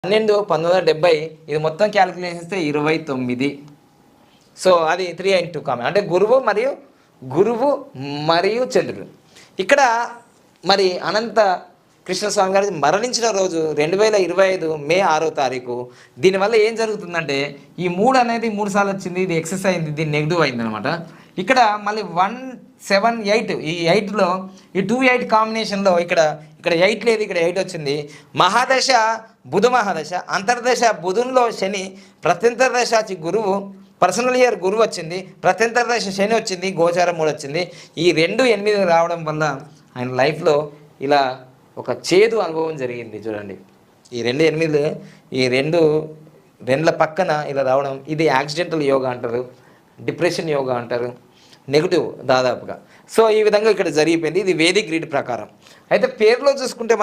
12/1970 ఇది మొత్తం క్యాలిక్యులేషన్ చేస్తే 29. సో అది 3 కామన్ అంటే గురువు మరియు చంద్రుడు. ఇక్కడ మరి అనంత కృష్ణస్వామి గారు మరణించిన రోజు 2025 మే 6వ తారీఖు. దీనివల్ల ఏం జరుగుతుందంటే ఈ 3 అనేది 3 సార్లు వచ్చింది, ఇది ఎక్సెస్ అయింది, దీన్ని నెగిటివ్ అయింది అనమాట. ఇక్కడ మళ్ళీ 178 ఈ 8లో ఈ 2 8 కాంబినేషన్లో ఇక్కడ 8 లేదు, ఇక్కడ 8 వచ్చింది. మహాదశ బుధ మహాదశ, అంతర్దశ బుధునిలో శని, ప్రత్యంతర్దశ గురువు, పర్సనల్ ఇయర్ గురువు వచ్చింది, ప్రత్యంతర్దశ శని వచ్చింది, గోచారం 3 వచ్చింది. ఈ 2 8 రావడం వల్ల ఆయన లైఫ్లో ఇలా ఒక చేదు అనుభవం జరిగింది. చూడండి, ఈ 2 8 ఈ 2 పక్కన ఇలా రావడం, ఇది యాక్సిడెంటల్ యోగా అంటారు, డిప్రెషన్ యోగా అంటారు, నెగిటివ్ దాదాపుగా. సో ఈ విధంగా ఇక్కడ జరిగిపోయింది. ఇది వేదిక్ రీడ్ ప్రకారం. అయితే పేరులో చూసుకుంటే